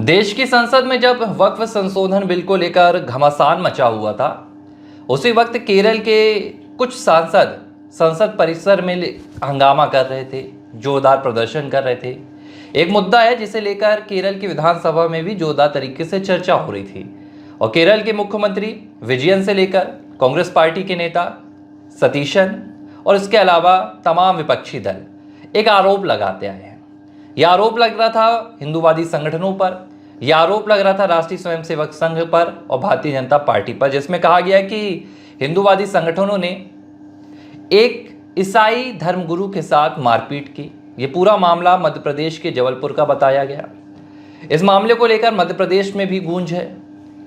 देश की संसद में जब वक्फ संशोधन बिल को लेकर घमासान मचा हुआ था, उसी वक्त केरल के कुछ सांसद संसद परिसर में हंगामा कर रहे थे, जोरदार प्रदर्शन कर रहे थे। एक मुद्दा है जिसे लेकर केरल की विधानसभा में भी जोरदार तरीके से चर्चा हो रही थी और केरल के मुख्यमंत्री विजयन से लेकर कांग्रेस पार्टी के नेता सतीशन और इसके अलावा तमाम विपक्षी दल एक आरोप लगाते आए हैं। यह आरोप लग रहा था हिंदूवादी संगठनों पर, यह आरोप लग रहा था राष्ट्रीय स्वयंसेवक संघ पर और भारतीय जनता पार्टी पर, जिसमें कहा गया कि हिंदूवादी संगठनों ने एक ईसाई धर्मगुरु के साथ मारपीट की। ये पूरा मामला मध्य प्रदेश के जबलपुर का बताया गया। इस मामले को लेकर मध्य प्रदेश में भी गूंज है,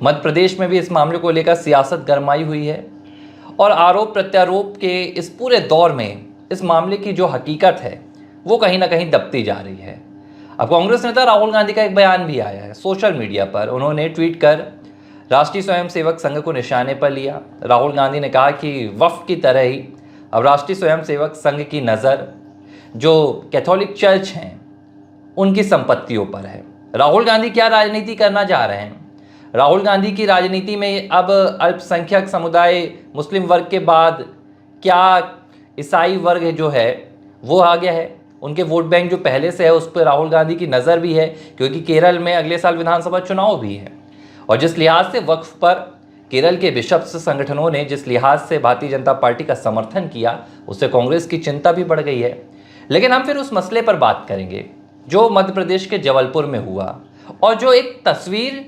मध्य प्रदेश में भी इस मामले को लेकर सियासत गरमाई हुई है और आरोप प्रत्यारोप के इस पूरे दौर में इस मामले की जो हकीकत है वो कहीं ना कहीं दबती जा रही है। अब कांग्रेस नेता राहुल गांधी का एक बयान भी आया है सोशल मीडिया पर। उन्होंने ट्वीट कर राष्ट्रीय स्वयंसेवक संघ को निशाने पर लिया। राहुल गांधी ने कहा कि वक्फ की तरह ही अब राष्ट्रीय स्वयंसेवक संघ की नज़र जो कैथोलिक चर्च हैं उनकी संपत्तियों पर है। राहुल गांधी क्या राजनीति करना चाह रहे हैं? राहुल गांधी की राजनीति में अब अल्पसंख्यक समुदाय मुस्लिम वर्ग के बाद क्या ईसाई वर्ग जो है वो आ गया है। उनके वोट बैंक जो पहले से है उस पर राहुल गांधी की नज़र भी है, क्योंकि केरल में अगले साल विधानसभा चुनाव भी है। और जिस लिहाज से वक्फ पर केरल के बिशप्स संगठनों ने जिस लिहाज से भारतीय जनता पार्टी का समर्थन किया, उससे कांग्रेस की चिंता भी बढ़ गई है। लेकिन हम फिर उस मसले पर बात करेंगे जो मध्य प्रदेश के जबलपुर में हुआ और जो एक तस्वीर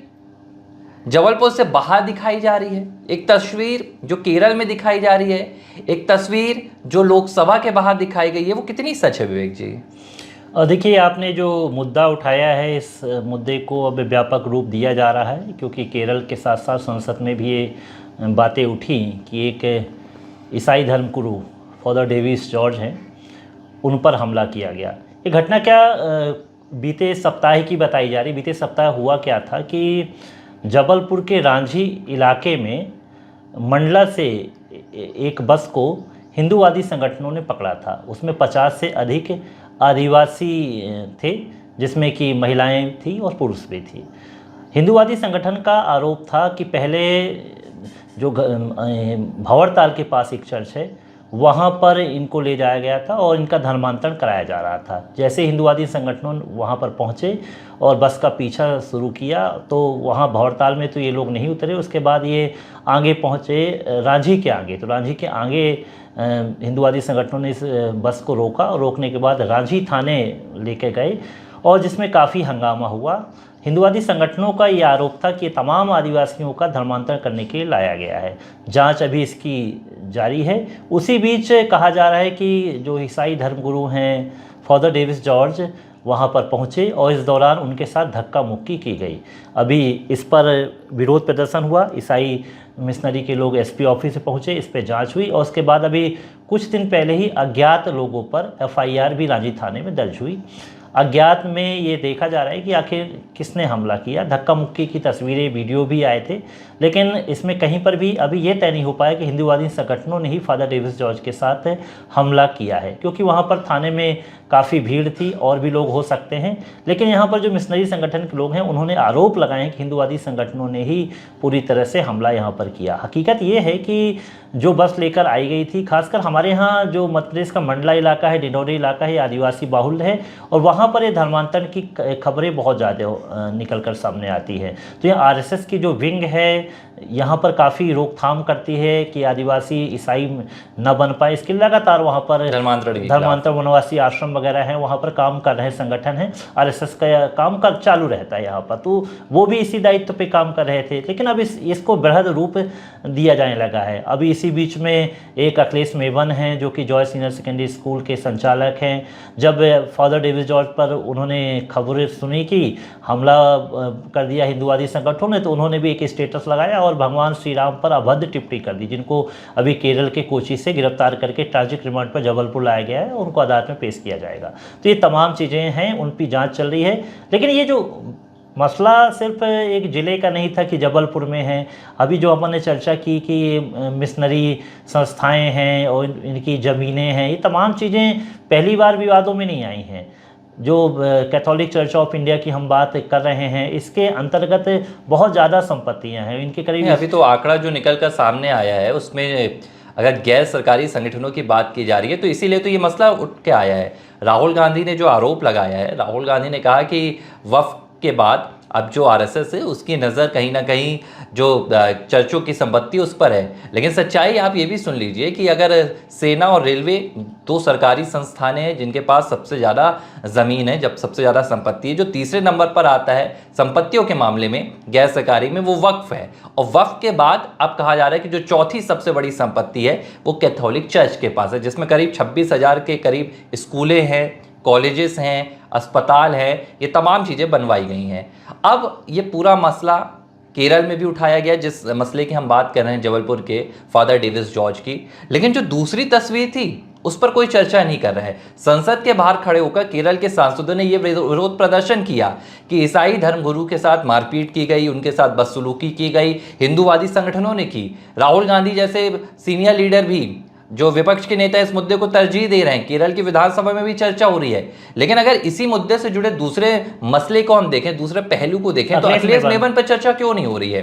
जबलपुर से बाहर दिखाई जा रही है, एक तस्वीर जो केरल में दिखाई जा रही है, एक तस्वीर जो लोकसभा के बाहर दिखाई गई है, वो कितनी सच है विवेक जी? देखिए, आपने जो मुद्दा उठाया है इस मुद्दे को अब व्यापक रूप दिया जा रहा है, क्योंकि केरल के साथ साथ संसद में भी ये बातें उठी कि एक ईसाई धर्मगुरु फादर डेविस जॉर्ज हैं, उन पर हमला किया गया। ये घटना क्या बीते सप्ताह की बताई जा रही। बीते सप्ताह हुआ क्या था कि जबलपुर के रांझी इलाके में मंडला से एक बस को हिंदूवादी संगठनों ने पकड़ा था। उसमें 50 से अधिक आदिवासी थे, जिसमें कि महिलाएं थी और पुरुष भी थी। हिंदूवादी संगठन का आरोप था कि पहले जो भंवरताल के पास एक चर्च है वहाँ पर इनको ले जाया गया था और इनका धर्मांतरण कराया जा रहा था। जैसे हिंदूवादी संगठनों वहाँ पर पहुँचे और बस का पीछा शुरू किया तो वहाँ भंवरताल में तो ये लोग नहीं उतरे। उसके बाद ये आगे पहुँचे रांझी के आगे, तो रांझी के आगे हिंदूवादी संगठनों ने इस बस को रोका और रोकने के बाद रांझी थाने लेके गए और जिसमें काफ़ी हंगामा हुआ। हिंदूवादी संगठनों का ये आरोप था कि तमाम आदिवासियों का धर्मांतरण करने के लिए लाया गया है। जांच अभी इसकी जारी है। उसी बीच कहा जा रहा है कि जो ईसाई धर्मगुरु हैं फादर डेविस जॉर्ज वहां पर पहुंचे और इस दौरान उनके साथ धक्का मुक्की की गई। अभी इस पर विरोध प्रदर्शन हुआ। ईसाई मिशनरी के लोग एसपी ऑफिस से पहुंचे, इस पर जांच हुई और उसके बाद अभी कुछ दिन पहले ही अज्ञात लोगों पर एफआईआर भी रांझी थाने में दर्ज हुई। अज्ञात में ये देखा जा रहा है कि आखिर किसने हमला किया। धक्का मुक्की की तस्वीरें, वीडियो भी आए थे, लेकिन इसमें कहीं पर भी अभी ये तय नहीं हो पाया कि हिंदूवादी संगठनों ने ही फादर डेविस जॉर्ज के साथ हमला किया है, क्योंकि वहाँ पर थाने में काफ़ी भीड़ थी और भी लोग हो सकते हैं। लेकिन यहाँ पर जो मिशनरी संगठन के लोग हैं उन्होंने आरोप लगाए हैं कि हिंदूवादी संगठनों ने ही पूरी तरह से हमला यहाँ पर किया। हकीकत ये है कि जो बस लेकर आई गई थी, खासकर हमारे यहाँ जो मध्य प्रदेश का मंडला इलाका है, डिंडौरी इलाका है, आदिवासी बाहुल्य है और वहाँ पर ये धर्मांतरण की खबरें बहुत ज़्यादा निकल कर सामने आती है। तो ये आरएसएस की जो विंग है यहाँ पर काफ़ी रोकथाम करती है कि आदिवासी ईसाई न बन पाए। इसके लगातार वहाँ पर धर्मांतर वनवासी आश्रम वगैरह हैं, वहाँ पर काम कर रहे संगठन हैं। आरएसएस का काम कर चालू रहता है यहाँ पर, तो वो भी इसी दायित्व पे काम कर रहे थे। लेकिन अब इसको बृहद रूप दिया जाने लगा है। अभी इसी बीच में एक अखिलेश मेवन हैं जो कि जॉय सीनियर सेकेंडरी स्कूल के संचालक हैं। जब फादर डेविस जॉर्ज पर उन्होंने खबरें सुनी कि हमला कर दिया हिंदूवादी संगठनों ने, तो उन्होंने भी एक स्टेटस लगाया और भगवान श्री राम पर अभद्र टिप्पणी कर दी, जिनको अभी केरल के कोची से गिरफ्तार करके ट्रांजिट रिमांड पर जबलपुर लाया गया है और उनको अदालत में पेश किया जाएगा। तो ये तमाम चीज़ें हैं, उन पर जांच चल रही है। लेकिन ये जो मसला सिर्फ एक ज़िले का नहीं था कि जबलपुर में है। अभी जो अपन ने चर्चा की कि मिशनरी संस्थाएं हैं और इनकी ज़मीनें हैं, ये तमाम चीज़ें पहली बार विवादों में नहीं आई हैं। जो कैथोलिक चर्च ऑफ इंडिया की हम बात कर रहे हैं, इसके अंतर्गत बहुत ज़्यादा संपत्तियां हैं इनके नहीं, करीब। अभी तो आंकड़ा जो निकल कर सामने आया है उसमें अगर गैर सरकारी संगठनों की बात की जा रही है तो इसीलिए तो ये मसला उठ के आया है। राहुल गांधी ने जो आरोप लगाया है, राहुल गांधी ने कहा कि वक्फ के बाद अब जो आरएसएस है उसकी नज़र कहीं ना कहीं जो चर्चों की संपत्ति उस पर है। लेकिन सच्चाई आप ये भी सुन लीजिए कि अगर सेना और रेलवे दो सरकारी संस्थानें हैं जिनके पास सबसे ज़्यादा ज़मीन है, जब सबसे ज़्यादा संपत्ति है, जो तीसरे नंबर पर आता है संपत्तियों के मामले में गैर सरकारी में, वो वक्फ है। और वक्फ के बाद अब कहा जा रहा है कि जो चौथी सबसे बड़ी संपत्ति है वो कैथोलिक चर्च के पास है, जिसमें करीब 26,000 के करीब स्कूलें हैं, कॉलेजेस हैं, अस्पताल है, ये तमाम चीज़ें बनवाई गई हैं। अब ये पूरा मसला केरल में भी उठाया गया, जिस मसले की हम बात कर रहे हैं जबलपुर के फादर डेविस जॉर्ज की। लेकिन जो दूसरी तस्वीर थी उस पर कोई चर्चा नहीं कर रहा है। संसद के बाहर खड़े होकर केरल के सांसदों ने यह विरोध प्रदर्शन किया कि ईसाई धर्मगुरु के साथ मारपीट की गई, उनके साथ बदसलूकी की गई, हिंदूवादी संगठनों ने की। राहुल गांधी जैसे सीनियर लीडर भी, जो विपक्ष के नेता, इस मुद्दे को तरजीह दे रहे हैं। केरल की विधानसभा में भी चर्चा हो रही है। लेकिन अगर इसी मुद्दे से जुड़े दूसरे मसले को हम देखें, दूसरे पहलू को देखें, तो अखिलेश मेवन पर चर्चा क्यों नहीं हो रही है?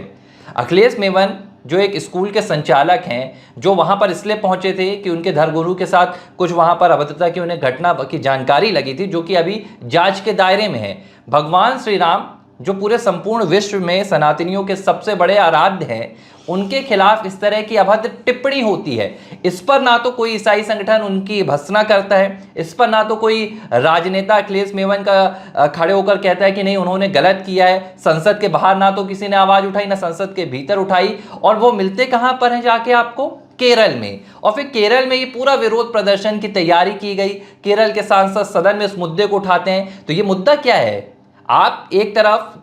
अखिलेश मेवन जो एक स्कूल के संचालक हैं, जो वहां पर इसलिए पहुंचे थे कि उनके धर्मगुरु के साथ कुछ वहां पर अभद्रता की उन्हें घटना की जानकारी लगी थी, जो कि अभी जांच के दायरे में है। भगवान श्री राम जो पूरे संपूर्ण विश्व में सनातनियों के सबसे बड़े आराध्य हैं, उनके खिलाफ इस तरह की अभद्र टिप्पणी होती है, इस पर ना तो कोई ईसाई संगठन उनकी भर्त्सना करता है, इस पर ना तो कोई राजनेता अखिलेश मेवन का खड़े होकर कहता है कि नहीं उन्होंने गलत किया है। संसद के बाहर ना तो किसी ने आवाज उठाई, ना संसद के भीतर उठाई। और वो मिलते कहां पर हैं जाके आपको? केरल में। और फिर केरल में ये पूरा विरोध प्रदर्शन की तैयारी की गई। केरल के सांसद सदन में इस मुद्दे को उठाते हैं। तो ये मुद्दा क्या है? आप एक तरफ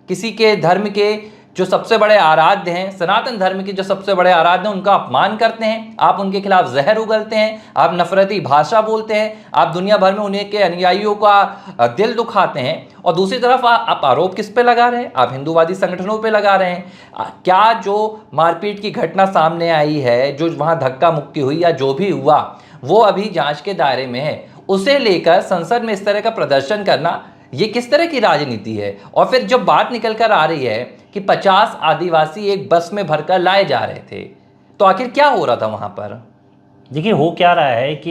किसी के धर्म के जो सबसे बड़े आराध्य हैं, सनातन धर्म के जो सबसे बड़े आराध्य हैं, उनका अपमान करते हैं, आप उनके खिलाफ जहर उगलते हैं, आप नफरती भाषा बोलते हैं, आप दुनिया भर में उन्हीं के अनुयायियों का दिल दुखाते हैं। और दूसरी तरफ आप आरोप किस पे लगा रहे हैं? आप हिंदूवादी संगठनों पे लगा रहे हैं। क्या जो मारपीट की घटना सामने आई है, जो वहाँ धक्का मुक्की हुई या जो भी हुआ, वो अभी जांच के दायरे में है। उसे लेकर संसद में इस तरह का प्रदर्शन करना, ये किस तरह की राजनीति है? और फिर जब बात निकल कर आ रही है कि 50 आदिवासी एक बस में भरकर लाए जा रहे थे, तो आखिर क्या हो रहा था वहां पर? देखिए, हो क्या रहा है कि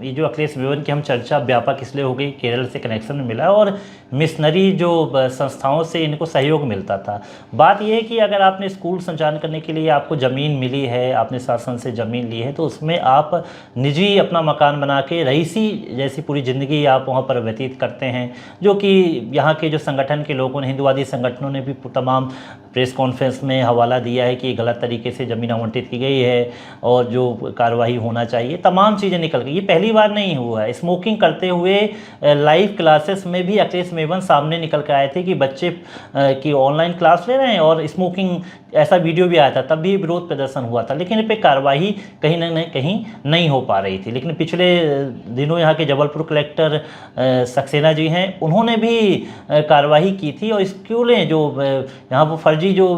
ये जो अखिलेश मेवन की हम चर्चा व्यापक इसलिए हो गई, केरल से कनेक्शन मिला और मिशनरी जो संस्थाओं से इनको सहयोग मिलता था। बात यह है कि अगर आपने स्कूल संचालन करने के लिए आपको ज़मीन मिली है, आपने शासन से ज़मीन ली है, तो उसमें आप निजी अपना मकान बना के रईसी जैसी पूरी ज़िंदगी आप वहाँ पर व्यतीत करते हैं, जो कि यहाँ के जो संगठन के लोगों ने, हिंदूवादी संगठनों ने भी तमाम प्रेस कॉन्फ्रेंस में हवाला दिया है कि गलत तरीके से ज़मीन आवंटित की गई है और जो कार्रवाई होना चाहिए, तमाम चीज़ें निकल गई। ये पहली बार नहीं हुआ है। स्मोकिंग करते हुए लाइव क्लासेस में भी अखिलेश मेवन सामने निकल कर आए थे कि बच्चे की ऑनलाइन क्लास ले रहे हैं और स्मोकिंग, ऐसा वीडियो भी आया था, तब भी विरोध प्रदर्शन हुआ था। लेकिन इन पर कार्रवाई कहीं न कहीं नहीं हो पा रही थी। लेकिन पिछले दिनों यहाँ के जबलपुर कलेक्टर सक्सेना जी हैं, उन्होंने भी कार्रवाई की थी और स्कूलें जो यहाँ वो फर्जी जो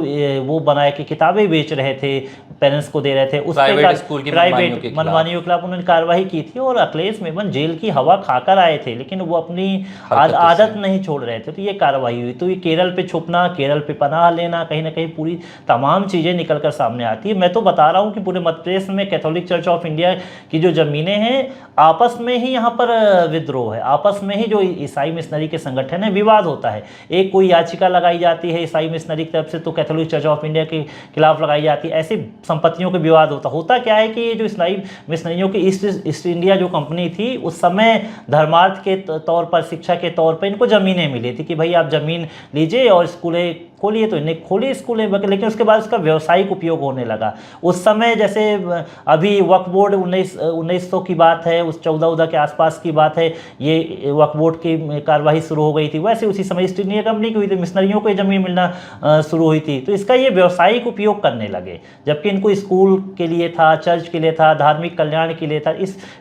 वो बनाए कि किताबें बेच रहे थे, पेरेंट्स को दे रहे थे, उस पर प्राइवेट मनमानियों के खिलाफ उन्होंने कार्रवाई की थी। और अखिलेश मेवन जेल की हवा खाकर आए थे, लेकिन वो अपनी आदत नहीं छोड़ रहे थे, तो ये कार्रवाई हुई। तो ये केरल पे छुपना, केरल पे पनाह लेना, कहीं ना कहीं पूरी तमाम चीज़ें निकल कर सामने आती है। मैं तो बता रहा हूँ कि पूरे मध्य प्रदेश में कैथोलिक चर्च ऑफ इंडिया की जो ज़मीनें हैं, आपस में ही यहाँ पर विद्रोह है, आपस में ही जो ईसाई मिशनरी के संगठन है विवाद होता है। एक कोई याचिका लगाई जाती है ईसाई मिशनरी की तरफ से, तो कैथोलिक चर्च ऑफ इंडिया के खिलाफ लगाई जाती है। ऐसी संपत्तियों के विवाद होता क्या है कि ये जो ईसाई मिशनरियों की ईस्ट इंडिया जो कंपनी थी, उस समय धर्मार्थ के तौर पर, शिक्षा के तौर पर इनको ज़मीनें मिली थी कि भाई आप ज़मीन लीजिए और स्कूलें खोलिए, तो इन्हें खोली स्कूलें। लेकिन उसके बाद उसका व्यावसायिक उपयोग होने लगा। उस समय जैसे अभी वक्फ बोर्ड 1900 की बात है, उस 14 के आसपास की बात है, ये वक्फ बोर्ड की कार्रवाई शुरू हो गई थी। वैसे उसी समय ईस्ट इंडिया कंपनी की हुई थी, मिशनरियों को ज़मीन मिलना शुरू हुई थी। तो इसका ये व्यावसायिक उपयोग करने लगे, जबकि इनको स्कूल के लिए था, चर्च के लिए था, धार्मिक कल्याण के लिए था।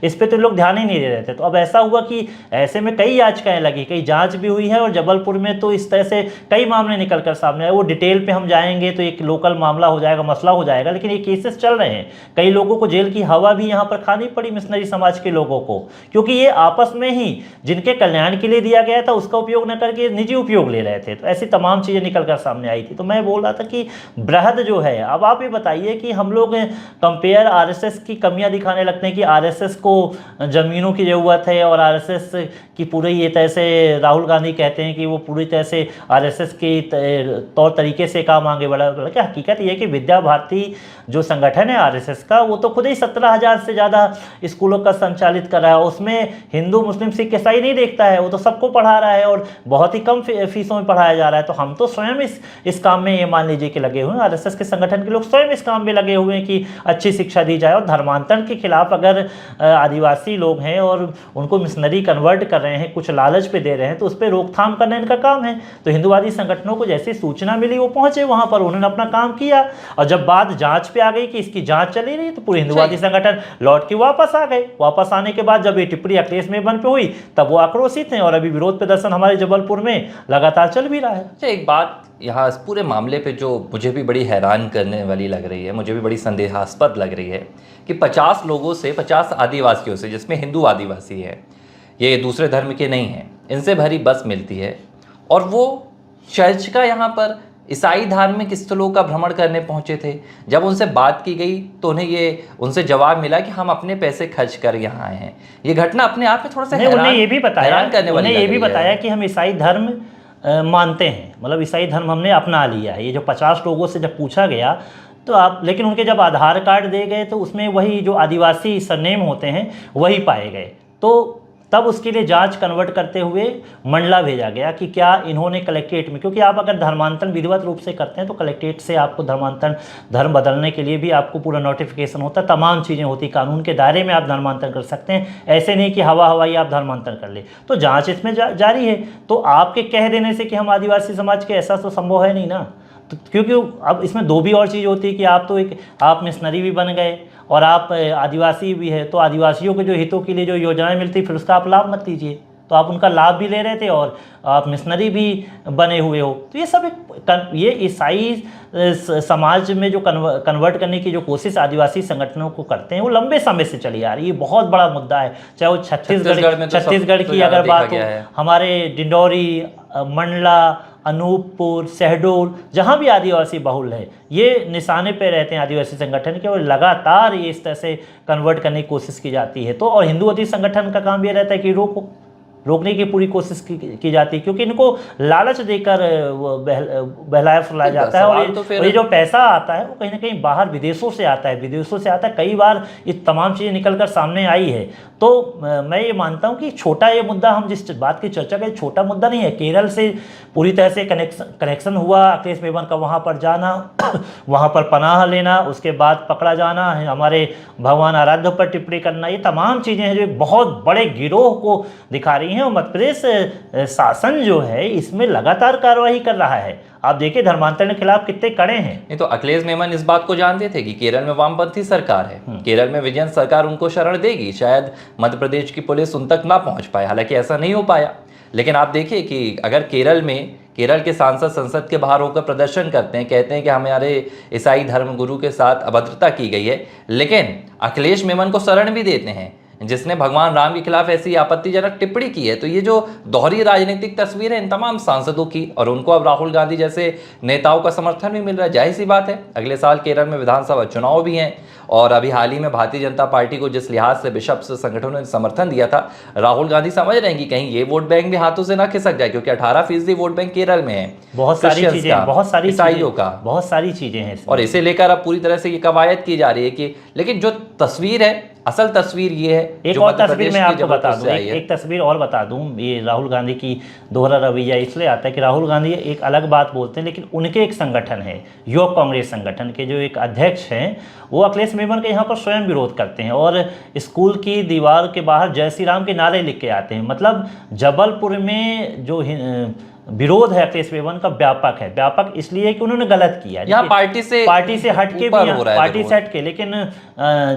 इस पे तो लोग ध्यान ही नहीं दे रहे थे। तो अब ऐसा हुआ कि ऐसे में कई याचिकाएं लगी, कई जांच भी हुई है और जबलपुर में तो इस तरह से कई मामले निकल कर सामने सामने आए। वो डिटेल पे हम जाएंगे तो एक लोकल मामला हो जाएगा, मसला हो जाएगा, लेकिन ये केसेस चल रहे हैं। कई लोगों को जेल की हवा भी यहाँ पर खानी पड़ी मिशनरी समाज के लोगों को, क्योंकि ये आपस में ही जिनके कल्याण के लिए दिया गया था उसका उपयोग न करके निजी उपयोग ले रहे थे। तो ऐसी तमाम चीज़ें निकल कर सामने आई थी। तो मैं बोल रहा था कि बृहद जो है, अब आप ये बताइए कि हम लोग कंपेयर आरएसएस की कमियां दिखाने लगते हैं कि आरएसएस को ज़मीनों की ज़रूरत है और आरएसएस की पूरी ये तरह से राहुल गांधी कहते हैं कि वो पूरी तरह से आरएसएस के तौर तरीके से काम आगे बढ़ा। क्या हकीकत ये है कि विद्या भारती जो संगठन है आरएसएस का, वो तो खुद ही 17,000 से ज़्यादा स्कूलों का संचालित कर रहा है। उसमें हिंदू मुस्लिम सिख ईसाई नहीं देखता है, वो तो सबको पढ़ा रहा है और बहुत ही कम फीसों में पढ़ाया जा रहा है। तो हम तो स्वयं इस काम में ये मान लीजिए कि लगे हुए हैं, आरएसएस के संगठन के लोग स्वयं इस काम में लगे हुए हैं कि अच्छी शिक्षा दी जाए। और धर्मांतरण के खिलाफ अगर आदिवासी लोग हैं और उनको मिशनरी कन्वर्ट कर रहे हैं, कुछ लालच पे दे रहे हैं, तो उस पर रोकथाम करना इनका काम है। तो हिंदूवादी संगठनों को जैसी सूचना मिली वो पहुंचे वहां पर, उन्होंने अपना काम किया। और जब बात जांच पे आ गई कि इसकी जांच चली रही, तो पूरे हिंदूवादी संगठन लौट के वापस आ गए। वापस आने के बाद जब ये टिप्पणी अखिलेश मेमन पे हुई तब वो आक्रोशित हैं और अभी विरोध प्रदर्शन हमारे जबलपुर में लगातार चल भी रहा है। अच्छा, एक बात यहाँ इस पूरे मामले पे जो मुझे भी बड़ी हैरान करने वाली लग रही है, मुझे भी बड़ी संदेहास्पद लग रही है कि 50 लोगों से, 50 आदिवासियों से, जिसमें हिंदू आदिवासी है, ये दूसरे धर्म के नहीं हैं, इनसे भरी बस मिलती है और वो चर्च का यहाँ पर ईसाई धार्मिक स्थलों का भ्रमण करने पहुंचे थे। जब उनसे बात की गई तो उनसे जवाब मिला कि हम अपने पैसे खर्च कर यहाँ आए हैं। ये घटना अपने आप में थोड़ा सा उन्हें ये भी बताया बताया कि हम ईसाई धर्म मानते हैं, मतलब ईसाई धर्म हमने अपना लिया है। ये जो 50 लोगों से जब पूछा गया तो आप, लेकिन उनके जब आधार कार्ड दे गए तो उसमें वही जो आदिवासी सरनेम होते हैं वही पाए गए। तो तब उसके लिए जांच कन्वर्ट करते हुए मंडला भेजा गया कि क्या इन्होंने कलेक्ट्रेट में, क्योंकि आप अगर धर्मांतरण विधिवत रूप से करते हैं तो कलेक्ट्रेट से आपको धर्मांतरण, धर्म बदलने के लिए भी आपको पूरा नोटिफिकेशन होता है, तमाम चीज़ें होती, कानून के दायरे में आप धर्मांतरण कर सकते हैं। ऐसे नहीं कि हवाई आप धर्मांतरण कर ले। तो जाँच इसमें जारी है। तो आपके कह देने से कि हम आदिवासी समाज के, ऐसा तो संभव है नहीं ना। तो क्योंकि अब इसमें दो भी और चीज़ होती है कि आप मिशनरी भी बन गए और आप आदिवासी भी है, तो आदिवासियों के जो हितों के लिए जो योजनाएं मिलती फिर उसका आप लाभ मत लीजिए। तो आप उनका लाभ भी ले रहे थे और आप मिशनरी भी बने हुए हो। तो ये सब ये ईसाई समाज में जो कन्वर्ट करने की जो कोशिश आदिवासी संगठनों को करते हैं वो लंबे समय से चली आ रही है। ये बहुत बड़ा मुद्दा है। चाहे वो छत्तीसगढ़ की अगर बात हो, हमारे डिंडौरी, मंडला, अनूपपुर, शहडोल, जहाँ भी आदिवासी बहुल है, ये निशाने पे रहते हैं आदिवासी संगठन के और लगातार ये इस तरह से कन्वर्ट करने की कोशिश की जाती है। तो और हिंदूवादी संगठन का काम ये रहता है कि रोकने की पूरी कोशिश की जाती है, क्योंकि इनको लालच देकर बहलाया फुलाया जाता है। और ये जो पैसा आता है वो कहीं ना कहीं बाहर विदेशों से आता है। कई बार ये तमाम चीज़ें निकल कर सामने आई है। तो मैं ये मानता हूँ कि छोटा ये मुद्दा, हम जिस बात की चर्चा करें, छोटा मुद्दा नहीं है। केरल से पूरी तरह से कनेक्शन हुआ, अखिलेश मेमन का वहाँ पर जाना, वहाँ पर पनाह लेना, उसके बाद पकड़ा जाना, हमारे भगवान आराध्य पर टिप्पणी करना, ये तमाम चीज़ें हैं जो बहुत बड़े गिरोह को दिखा रही हैं। और मध्य प्रदेश शासन जो है इसमें लगातार कार्रवाई कर रहा है। आप देखिए धर्मांतरण के खिलाफ कितने कड़े हैं। नहीं तो अखिलेश मेमन इस बात को जानते थे कि केरल में वामपंथी सरकार है, केरल में विजयन सरकार उनको शरण देगी, शायद मध्य प्रदेश की पुलिस उन तक ना पहुंच पाए। हालांकि ऐसा नहीं हो पाया। लेकिन आप देखिए कि अगर केरल के सांसद संसद के बाहर होकर प्रदर्शन करते हैं, कहते हैं कि हमारे ईसाई धर्म गुरु के साथ अभद्रता की गई है, लेकिन अखिलेश मेमन को शरण भी देते हैं जिसने भगवान राम के खिलाफ ऐसी आपत्तिजनक टिप्पणी की है। तो ये जो दोहरी राजनीतिक तस्वीर है इन तमाम सांसदों की, और उनको अब राहुल गांधी जैसे नेताओं का समर्थन भी मिल रहा है। जाहिर सी बात है, अगले साल केरल में विधानसभा चुनाव भी हैं और अभी हाल ही में भारतीय जनता पार्टी को जिस लिहाज से बिशप्स संगठनों ने समर्थन दिया था, राहुल गांधी समझ रहे हैं कि कहीं ये वोट बैंक भी हाथों से ना खिसक जाए, क्योंकि 18% वोट बैंक केरल में है। बहुत सारी चीजें हैं और इसे लेकर अब पूरी तरह से ये कवायद की जा रही है कि, लेकिन जो तस्वीर है, असल तस्वीर ये है। एक और तस्वीर मैं आपको बता दूं, एक तस्वीर और बता दूं। ये राहुल गांधी की दोहरा रवैया इसलिए आता है कि राहुल गांधी एक अलग बात बोलते हैं, लेकिन उनके एक संगठन है, युवक कांग्रेस संगठन के जो एक अध्यक्ष हैं, वो अखिलेश मेमन के यहाँ पर स्वयं विरोध करते हैं और स्कूल की दीवार के बाहर जय श्री राम के नारे लिख के आते हैं। मतलब जबलपुर में जो विरोध है अखिलेश वेवन का व्यापक है। व्यापक इसलिए कि उन्होंने गलत किया। यहाँ देखिए, पार्टी से हट के ऊपर भी, हो रहा है पार्टी से हट के, लेकिन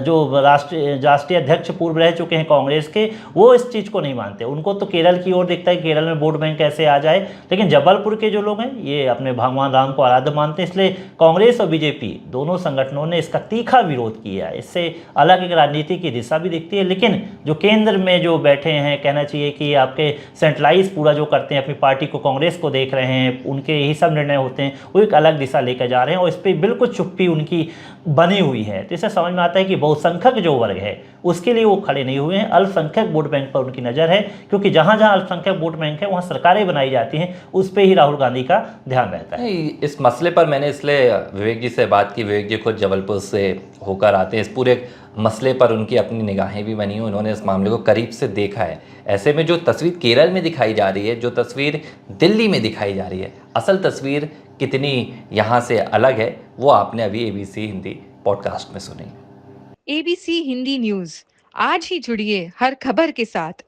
जो राष्ट्रीय अध्यक्ष पूर्व रह चुके हैं कांग्रेस के, वो इस चीज़ को नहीं मानते। उनको तो केरल की ओर दिखता है, केरल में वोट बैंक कैसे आ जाए। लेकिन जबलपुर के जो लोग हैं ये अपने भगवान राम को आराध्य मानते हैं, इसलिए कांग्रेस और बीजेपी दोनों संगठनों ने इसका तीखा विरोध किया। इससे अलग एक राजनीति की दिशा भी दिखती है। लेकिन जो केंद्र में जो बैठे हैं, कहना चाहिए कि आपके सेंट्रलाइज पूरा जो करते हैं, अपनी पार्टी को, कांग्रेस को देख रहे हैं, उनके यही सब निर्णय होते हैं, वो एक अलग दिशा लेकर जा रहे हैं और इस पर बिल्कुल चुप्पी उनकी बनी हुई है। तो इससे समझ में आता है कि बहुसंख्यक जो वर्ग है उसके लिए वो खड़े नहीं हुए हैं। अल्पसंख्यक वोट बैंक पर उनकी नज़र है, क्योंकि जहाँ जहाँ अल्पसंख्यक वोट बैंक है वहाँ सरकारें बनाई जाती हैं, उस पर ही राहुल गांधी का ध्यान रहता है। इस मसले पर मैंने इसलिए विवेक जी से बात की। विवेक जी खुद जबलपुर से होकर आते हैं, इस पूरे मसले पर उनकी अपनी निगाहें भी बनी हुई, उन्होंने इस मामले को करीब से देखा है। ऐसे में जो तस्वीर केरल में दिखाई जा रही है, जो तस्वीर दिल्ली में दिखाई जा रही है, असल तस्वीर कितनी यहाँ से अलग है वो आपने अभी ABC हिंदी पॉडकास्ट में सुनी। ABC हिंदी न्यूज़, आज ही जुड़िए हर खबर के साथ